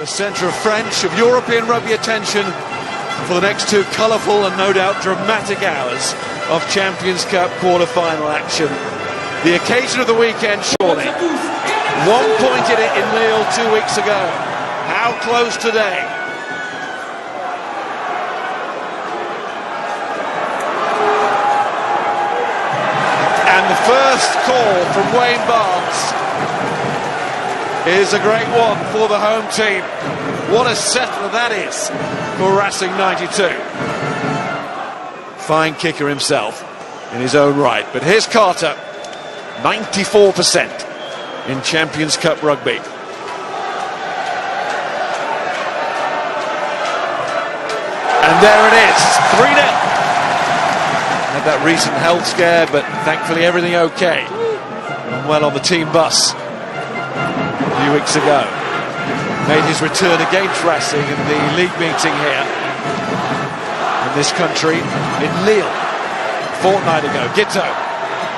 the centre of French, of European rugby attention for the next two colourful and no doubt dramatic hours of Champions Cup quarter-final action. The occasion of the weekend, surely. 1 point in it in Lille 2 weeks ago. How close today? And the first call from Wayne Barnes is a great one for the home team. What a settler that is for Racing 92. Fine kicker himself in his own right. But here's Carter, 94% in Champions Cup rugby. And there it is, 3-0. Had that recent health scare, but thankfully everything okay. And well on the team bus a few weeks ago. Made his return against Racing in the league meeting here in this country, in Lille, a fortnight ago. Gitto,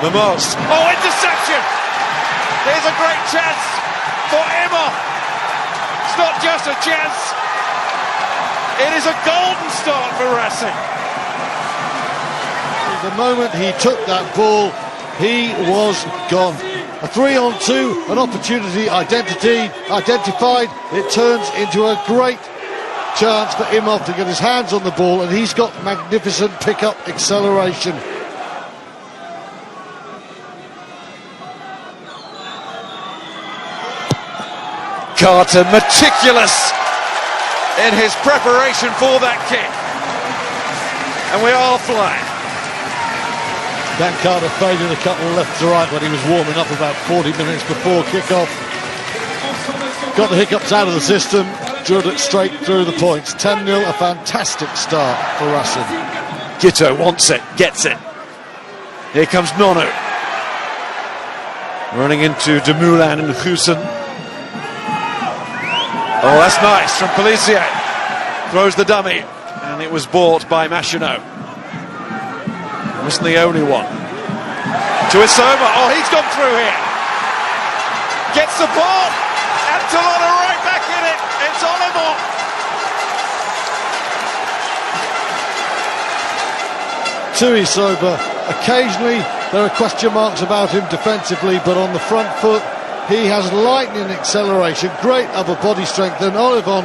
Mamos, oh, interception! There's a great chance for Emma. It's not just a chance, it is a golden start for Racing. The moment he took that ball, he was gone. A 3-on-2, an opportunity identified. It turns into a great chance for Imhoff to get his hands on the ball, and he's got magnificent pick-up acceleration. Carter meticulous in his preparation for that kick. And we are flying. Dan Carter faded a couple left to right when he was warming up about 40 minutes before kick-off. Got the hiccups out of the system, drilled it straight through the points. 10-0, a fantastic start for Racing. Gitto wants it, gets it. Here comes Nonu. Running into Demoulin and Hussen. Oh, that's nice from Pellissier. Throws the dummy, and it was bought by Machinot. Wasn't the only one. To Isoma. Oh, he's gone through here. Gets the ball. And Toulon are right back in it. It's Olimont. To Isoma. Occasionally there are question marks about him defensively, but on the front foot he has lightning acceleration, great upper body strength. And Olivon,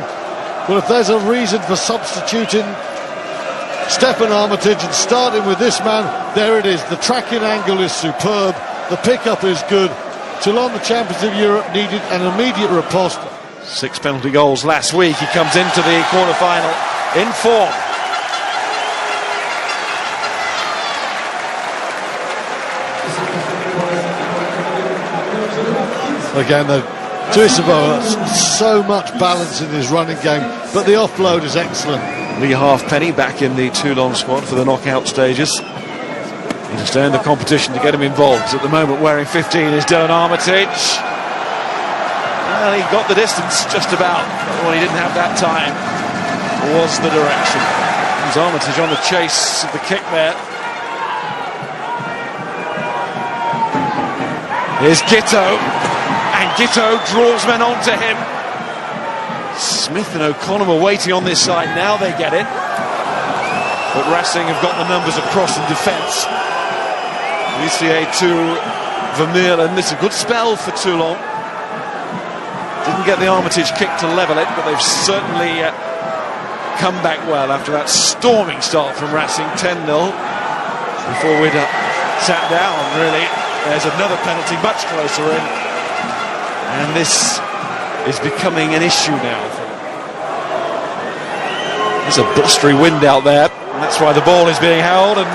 well, if there's a reason for substituting Stephen Armitage and starting with this man, there it is. The tracking angle is superb, the pickup is good. Toulon, the champions of Europe, needed an immediate riposte. 6 penalty goals last week. He comes into the quarter-final in form. Again, though, Tuisabo has so much balance in his running game, but the offload is excellent. Lee Halfpenny back in the Toulon squad for the knockout stages. He to stay in the competition to get him involved. At the moment, wearing 15 is Dylan Armitage. Well, he got the distance just about. Well, he didn't have that time. Was the direction. There's Armitage on the chase of the kick there. Here's Gitto. And Gitto draws men onto him. Smith and O'Connor were waiting on this side. Now they get it. But Racing have got the numbers across in defence. Pellissier to Vermeulen. It's a good spell for Toulon. Didn't get the Armitage kick to level it, but they've certainly come back well after that storming start from Racing. 10-0. Before we'd sat down, really. There's another penalty much closer in. And this is becoming an issue now. There's a blustery wind out there, and that's why the ball is being held, and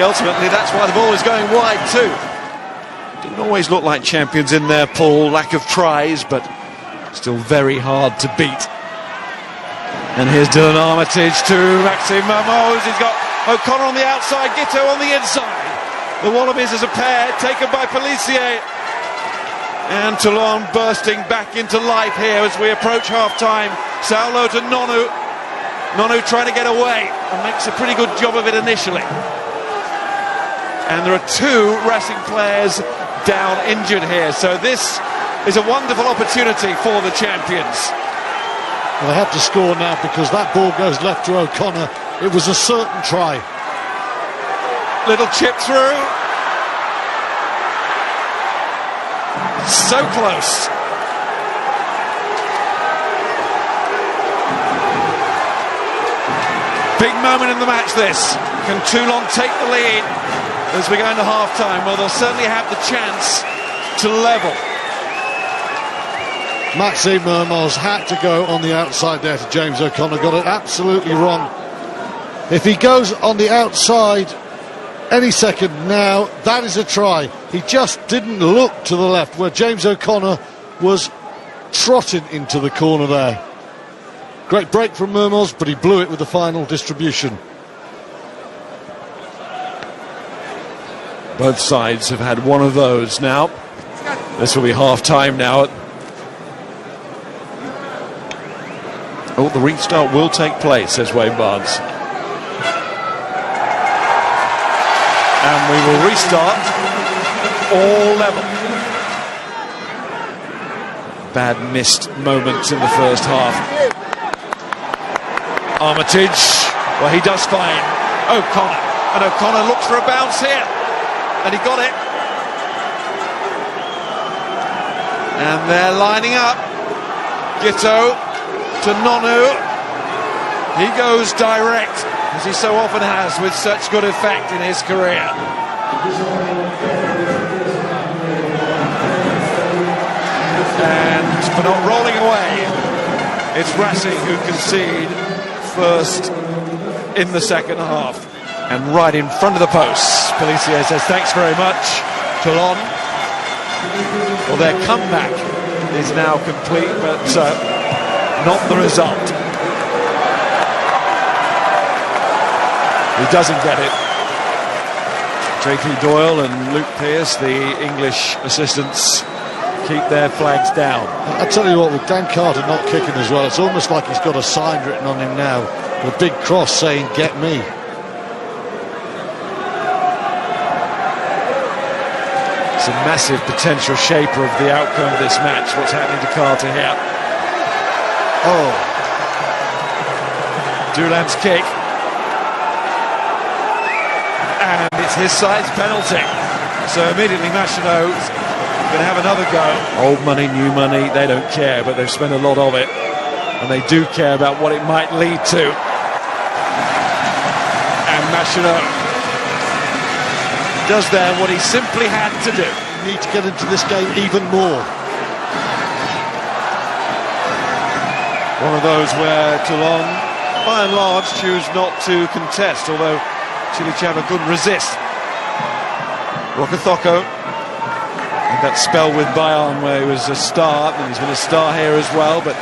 ultimately that's why the ball is going wide too. Didn't always look like champions in their pool, lack of tries, but still very hard to beat. And here's Dylan Armitage to Maxime Mamos. He's got O'Connor on the outside, Gitto on the inside. The Wallabies as a pair, taken by Pellissier. And Toulon bursting back into life here as we approach half-time. Saulo to Nonu. Nonu trying to get away and makes a pretty good job of it initially. And there are two Racing players down injured here. So this is a wonderful opportunity for the champions. Well, they have to score now because that ball goes left to O'Connor. It was a certain try. Little chip through. So close. Big moment in the match, this. Can Toulon take the lead as we go into half-time? Well, they'll certainly have the chance to level. Maxime Mermoz had to go on the outside there to James O'Connor. Got it absolutely wrong. If he goes on the outside any second now, that is a try. He just didn't look to the left where James O'Connor was trotting into the corner there. Great break from Mermoz, but he blew it with the final distribution. Both sides have had one of those now. This will be half-time now. Oh, the restart will take place, says Wayne Barnes. And we will restart all level. Bad missed moments in the first half. Armitage, well, he does find O'Connor, and O'Connor looks for a bounce here, and he got it. And they're lining up. Gitto to Nonu. He goes direct, as he so often has with such good effect in his career. And for not rolling away, it's Racing who concede first in the second half. And right in front of the posts, Pellissier says thanks very much, Toulon. Well, their comeback is now complete, but not the result. He doesn't get it. JP Doyle and Luke Pearce, the English assistants, keep their flags down. I tell you what, with Dan Carter not kicking as well, it's almost like he's got a sign written on him now, with a big cross saying, "Get me." It's a massive potential shaper of the outcome of this match, what's happening to Carter here. Oh. Doulan's kick. And it's his side's penalty. So immediately Machineau's going to have another go. Old money, new money, they don't care, but they've spent a lot of it. And they do care about what it might lead to. And Machineau does there what he simply had to do. You need to get into this game even more. One of those where Toulon, by and large, choose not to contest, although Chilichava couldn't resist. Rokothoko, and that spell with Bayern where he was a star, and he's been a star here as well, but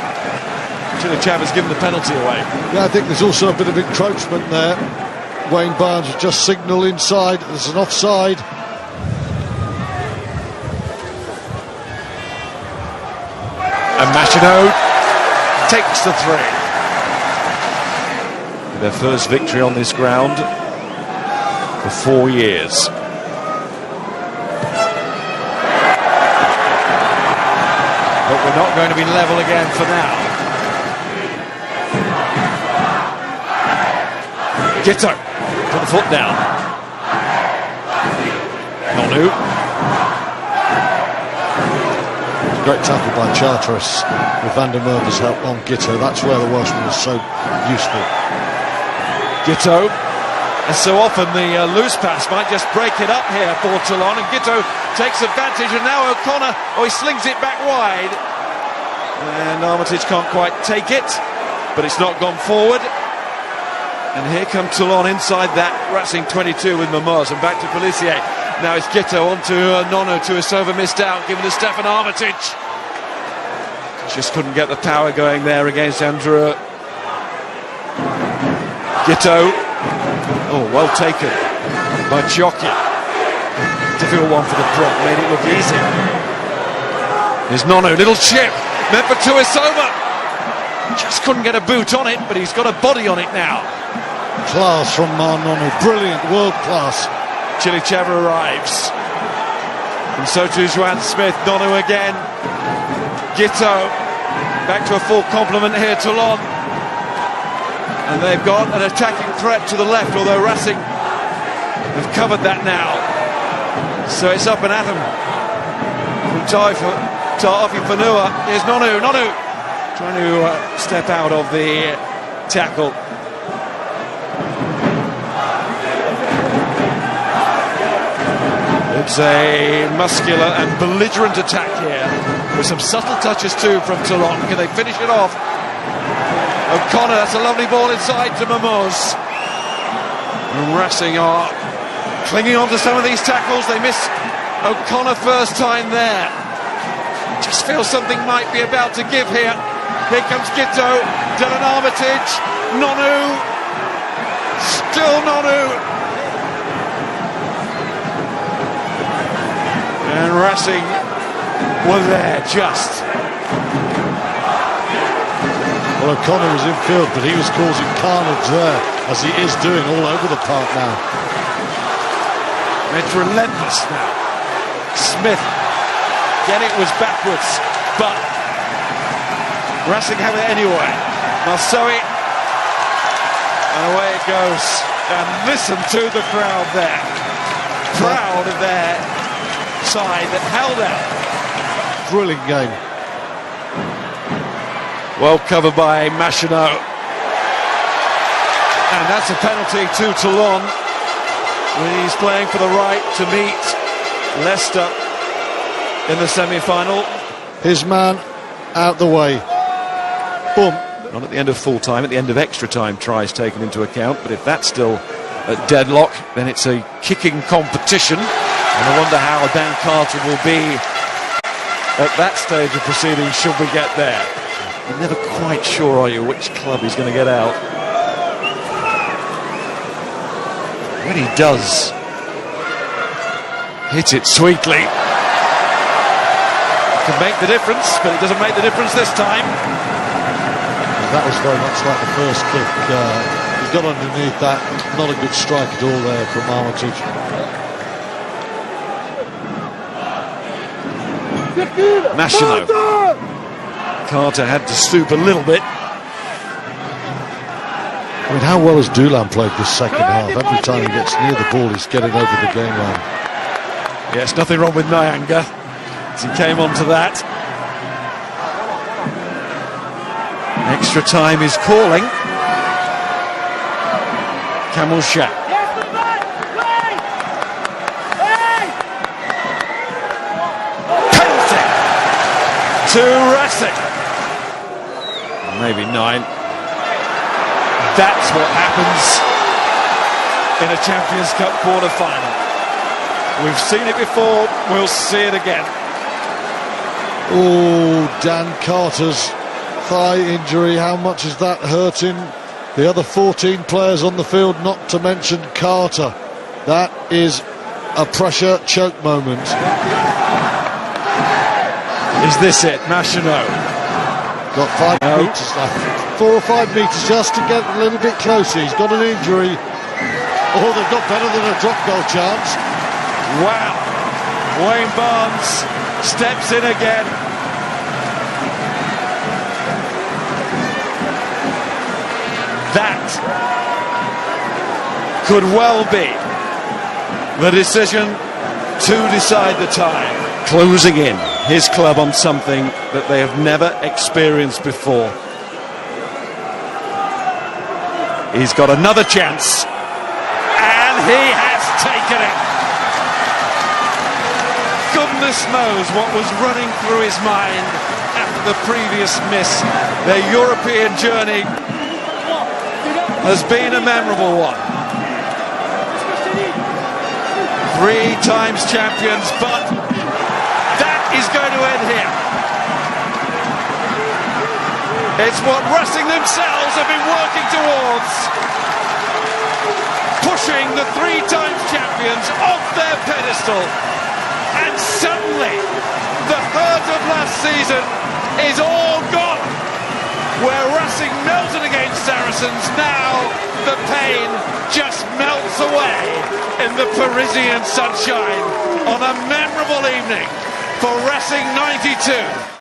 Chilichava's given the penalty away. Yeah, I think there's also a bit of encroachment there. Wayne Barnes has just signalled inside, there's an offside. And Machineau takes the three. Their first victory on this ground for 4 years. But we're not going to be level again for now. Gitto, put the foot down. Nonu. Great tackle by Charteris with Van der Merwe's help on Gitto. That's where the Welshman is so useful. Gitto, and so often the loose pass might just break it up here for Toulon, and Gitto takes advantage, and now O'Connor, he slings it back wide, and Armitage can't quite take it, but it's not gone forward. And here come Toulon inside that Racing 22 with Mermoz, and back to Pellissier. Now it's Gitto onto Nonu, to Isova missed out, given to Stefan Armitage. Just couldn't get the power going there against Andrew. Gitto, oh, well taken by Ciocchi. Difficult one for the prop, made it look easy. Here's Nonu, little chip, meant for Tuisova. Just couldn't get a boot on it, but he's got a body on it now. Class from Nonu, brilliant, world class. Chilichava arrives. And so too Joanne Smith, Nonu again. Gitto. Back to a full complement here, Toulon. And they've got an attacking threat to the left, although Racing have covered that now. So it's up and at him from Ta'afi Fanua. Here's Nonu trying to step out of the tackle. It's a muscular and belligerent attack here, with some subtle touches too from Toulon. Can they finish it off? O'Connor, that's a lovely ball inside to Mamos. And Racing are clinging on to some of these tackles. They miss O'Connor first time there. Just feels something might be about to give here. Here comes Gito, Dylan Armitage, Nonu, still Nonu. And Racing were there just. Well, O'Connor was in field, but he was causing carnage there, as he is doing all over the park now. It's relentless now. Smith, again it was backwards, but Racing have it anyway. Marsoui, and away it goes. And listen to the crowd there. Proud of their side that held out. Thrilling game. Well covered by Machino. And that's a penalty to Toulon. He's playing for the right to meet Leicester in the semi-final. His man out the way. Boom. Not at the end of full time, at the end of extra time tries taken into account, but if that's still at deadlock, then it's a kicking competition. And I wonder how Dan Carter will be at that stage of proceedings should we get there. You're never quite sure, are you, which club he's going to get out. When he does hit it sweetly, it can make the difference, but it doesn't make the difference this time. That was very much like the first kick. He got underneath that. Not a good strike at all there from Armitage. Machino. Carter had to stoop a little bit. I mean, how well has Toulon played this second half? Every time he gets near the ball, he's getting over the game line. Yes, nothing wrong with Nyanga as he came onto that. Extra time is calling. Camel Shah. Penalty to Racing. Maybe 9. That's what happens in a Champions Cup quarter-final. We've seen it before, we'll see it again. Oh, Dan Carter's thigh injury, how much is that hurting the other 14 players on the field, not to mention Carter? That is a pressure choke moment. Is this it, Machino? Got 5 metres left, 4 or 5 metres just to get a little bit closer. He's got an injury. Oh, they've got better than a drop goal chance. Wow, Wayne Barnes steps in again. That could well be the decision to decide the tie. Closing in his club on something that they have never experienced before. He's got another chance, and he has taken it. Goodness knows what was running through his mind after the previous miss. Their European journey has been a memorable one. 3 times champions, but that is going to end here. It's what Racing themselves have been working towards. Pushing the 3 times champions off their pedestal. And suddenly, the hurt of last season is all gone. Where Racing melted against Saracens, now the pain just melts away in the Parisian sunshine on a memorable evening for Racing 92.